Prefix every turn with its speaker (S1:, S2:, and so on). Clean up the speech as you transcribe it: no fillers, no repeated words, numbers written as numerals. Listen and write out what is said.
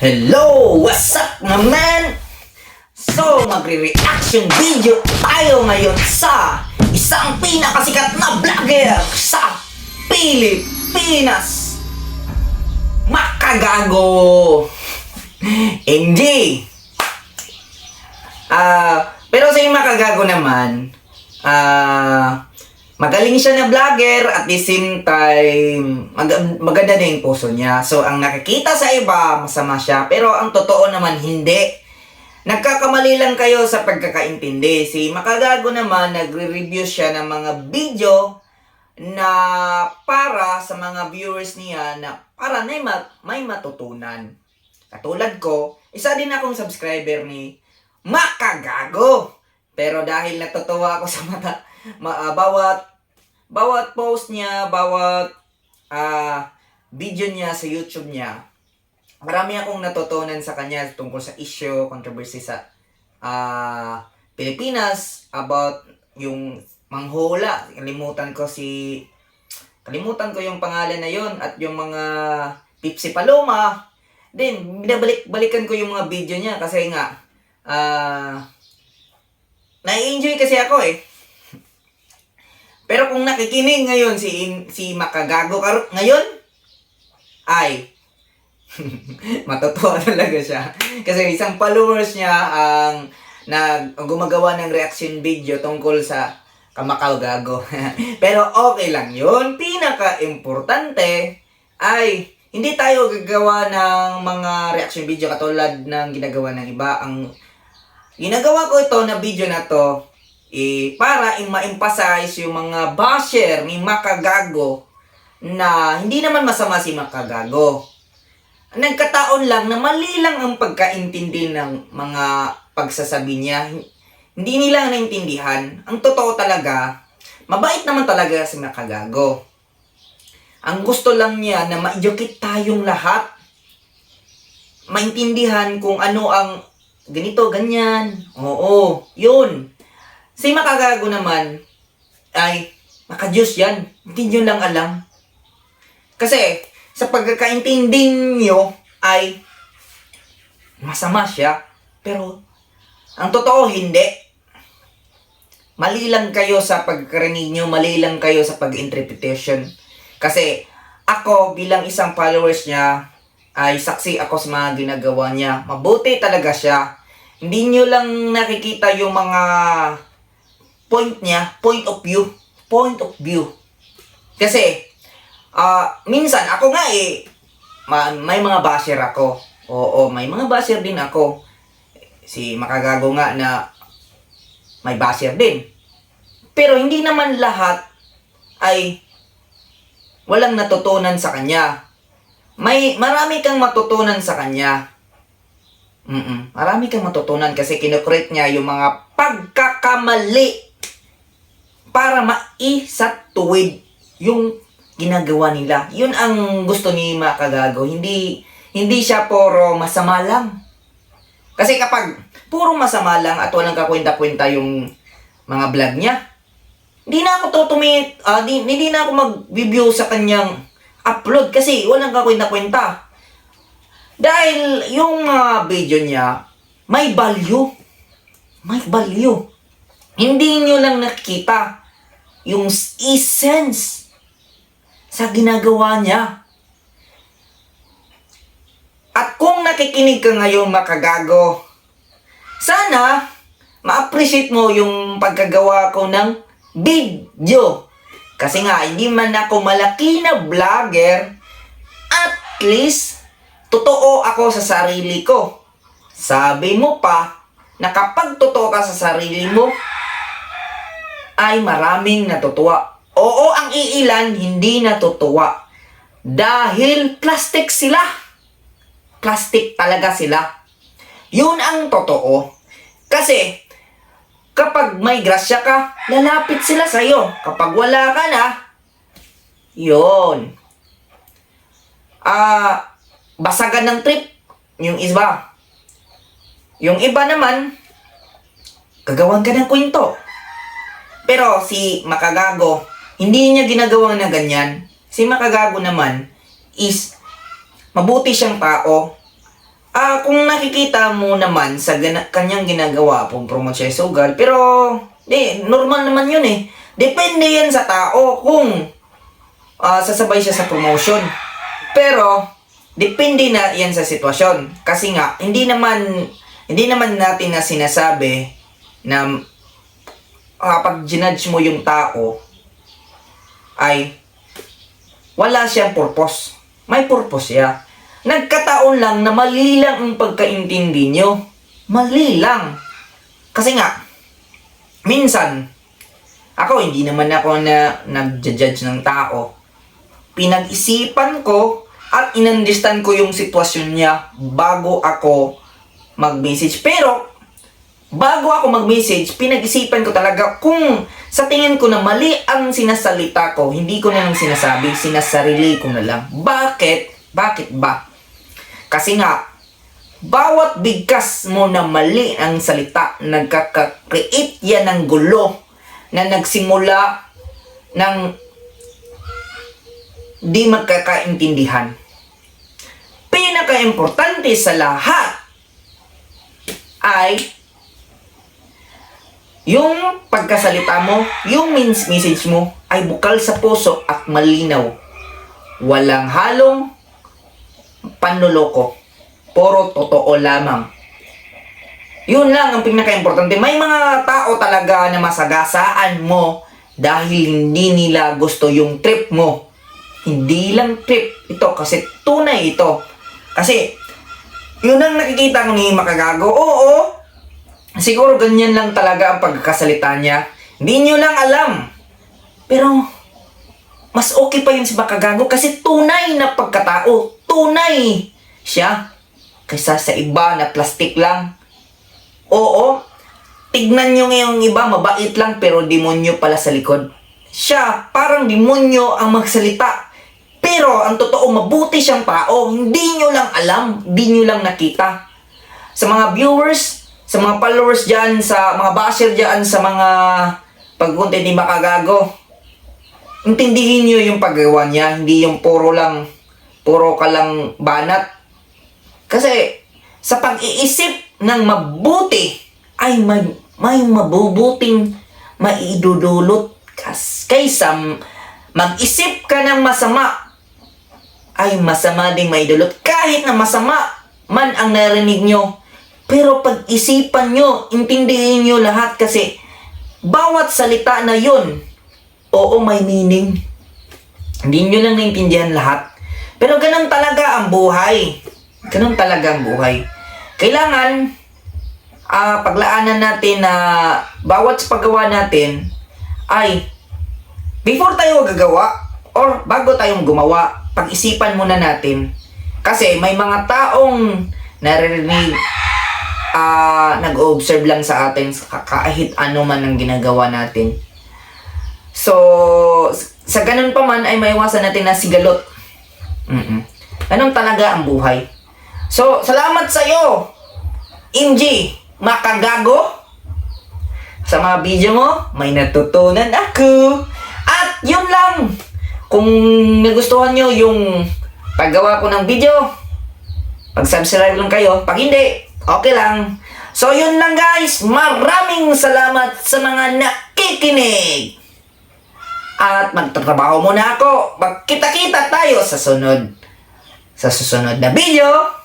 S1: Hello! What's up, my man? So, magre-reaction video tayo ngayon sa isang pinakasikat na vlogger sa Pilipinas. Makagago! MJ! Pero sa yung Makagago naman, magaling siya na vlogger at the same time, maganda din yung puso niya. So, ang nakikita sa iba, masama siya. Pero ang totoo naman, hindi. Nagkakamali lang kayo sa pagkakaintindi. Si Makagago naman, nagre-review siya ng mga video na para sa mga viewers niya na para na may matutunan. Katulad ko, isa din akong subscriber ni Makagago. Pero dahil natutuwa ako sa bawat post niya, bawat video niya sa YouTube niya, marami akong natutunan sa kanya tungkol sa issue, controversy sa Pilipinas, about yung manghula. Kalimutan ko yung pangalan na yon at yung mga Pipsi Paloma. Then, binabalik-balikan ko yung mga video niya kasi nga, na-enjoy kasi ako eh. Pero kung nakikinig ngayon si Makagago ngayon, ay matutuwa talaga siya. Kasi isang followers niya ang gumagawa ng reaction video tungkol sa Makagago. Pero okay lang yun. Pinaka-importante ay hindi tayo gagawa ng mga reaction video katulad ng ginagawa ng iba. Ang ginagawa ko ito na video na to para ma-emphasize yung mga basher ni Makagago na hindi naman masama si Makagago. Nagkataon lang na mali lang ang pagkaintindi ng mga pagsasabi niya. Hindi nila naintindihan. Ang totoo talaga, mabait naman talaga si Makagago. Ang gusto lang niya na ma-educate tayong lahat. Maintindihan kung ano ang ganito, ganyan. Oo, yun. Si Makagago naman ay maka-Diyos yan. Hindi nyo lang alam. Kasi sa pagkakaintindi nyo ay masama siya. Pero ang totoo hindi. Mali lang kayo sa pagkarinig nyo. Mali lang kayo sa pag-interpretation. Kasi ako bilang isang followers niya ay saksi ako sa mga ginagawa niya. Mabuti talaga siya. Hindi nyo lang nakikita yung mga point niya, point of view. Kasi, minsan, ako nga may mga basher ako. Oo, may mga basher din ako. Si Makagago nga na may basher din. Pero hindi naman lahat ay walang natutunan sa kanya. Marami kang matutunan sa kanya. Marami kang matutunan kasi kinukorek niya yung mga pagkakamali para maisatuwid yung ginagawa nila. Yun ang gusto ni Makagago. Hindi siya puro masama lang. Kasi kapag puro masama lang at walang kakwenta-kwenta yung mga vlog niya, hindi na ako hindi na ako mag-review sa kanyang upload kasi walang kakwenta-kwenta. Dahil yung video niya, may value. May value. Hindi nyo lang nakikita yung essence sa ginagawa niya. At kung nakikinig ka ngayon, Makagago, sana ma-appreciate mo yung pagkagawa ko ng video. Kasi nga, hindi man ako malaki na vlogger, at least, totoo ako sa sarili ko. Sabi mo pa, na kapag totoo ka sa sarili mo, ay maraming natutuwa. Oo, ang iilan, hindi natutuwa. Dahil plastic sila. Plastic talaga sila. Yun ang totoo. Kasi, kapag may grasya ka, lalapit sila sa'yo. Kapag wala ka na, yun. Basagan ng trip, yung iba. Yung iba naman, gagawan ka ng kwento. Pero si Makagago, hindi niya ginagawa na ganyan. Si Makagago naman is mabuti siyang tao. Kung nakikita mo naman sa kanyang ginagawa, promote siya sugal, pero normal naman yun eh. Depende yan sa tao kung sasabay siya sa promotion. Pero, depende na yan sa sitwasyon. Kasi nga, hindi naman natin na sinasabi na kapag ginudge mo yung tao, ay wala siyang purpose. May purpose siya. Nagkataon lang na mali lang ang pagkaintindi nyo. Mali lang. Kasi nga, minsan, ako hindi naman ako na nag-judge ng tao. Pinag-isipan ko at in-understand ko yung sitwasyon niya bago ako mag-message. Pero, bago ako mag-message, pinag-isipan ko talaga kung sa tingin ko na mali ang sinasalita ko, hindi ko na lang sinasabi, sinasarili ko na lang. Bakit? Bakit ba? Kasi nga, bawat bigkas mo na mali ang salita, nagkaka-create yan ng gulo na nagsimula ng di magkakaintindihan. Pinaka-importante sa lahat ay yung pagkasalita mo, yung message mo ay bukal sa puso at malinaw. Walang halong panloloko. Puro totoo lamang. Yun lang ang pinaka-importante. May mga tao talaga na masagasaan mo dahil hindi nila gusto yung trip mo. Hindi lang trip ito kasi tunay ito. Kasi yun ang nakikita ko ni Makagago. Oo, siguro ganyan lang talaga ang pagkakasalita niya. Hindi nyo lang alam. Pero mas okay pa yun si Makagago kasi tunay na pagkatao. Tunay siya kaysa sa iba na plastic lang. Oo, tignan nyo ngayong iba, mabait lang pero demonyo pala sa likod. Siya, parang demonyo ang magsalita. Pero ang totoo, mabuti siyang tao. Hindi nyo lang alam, hindi nyo lang nakita. Sa mga viewers, sa mga followers dyan, sa mga basher dyan, sa mga pag-content ni Makagago, intindihin nyo yung paggawa niya, hindi yung puro ka lang banat. Kasi sa pag-iisip ng mabuti ay may mabubuting maidudulot kaysa mag-isip ka ng masama ay masama ding maidulot. Kahit na masama man ang narinig nyo, pero pag-isipan nyo, intindihin nyo lahat kasi bawat salita na yun, oo, may meaning. Hindi nyo lang naintindihan lahat. Pero ganun talaga ang buhay. Ganun talaga ang buhay. Kailangan paglaanan natin na bawat paggawa natin ay before tayo gagawa or bago tayong gumawa, pag-isipan muna natin. Kasi may mga taong naririnig, nag-observe lang sa atin kahit ano man ang ginagawa natin. So, sa ganun pa man ay maiwasan natin na sigalot. Ganun talaga ang buhay. So, salamat sa iyo, MG Makagago. Sa mga video mo, may natutunan ako. At yun lang. Kung nagustuhan nyo yung paggawa ko ng video, pag-subscribe lang kayo. Pag hindi, okay lang. So, yun lang guys. Maraming salamat sa mga nakikinig. At magtatrabaho muna ako. Magkita-kita tayo sa susunod na video.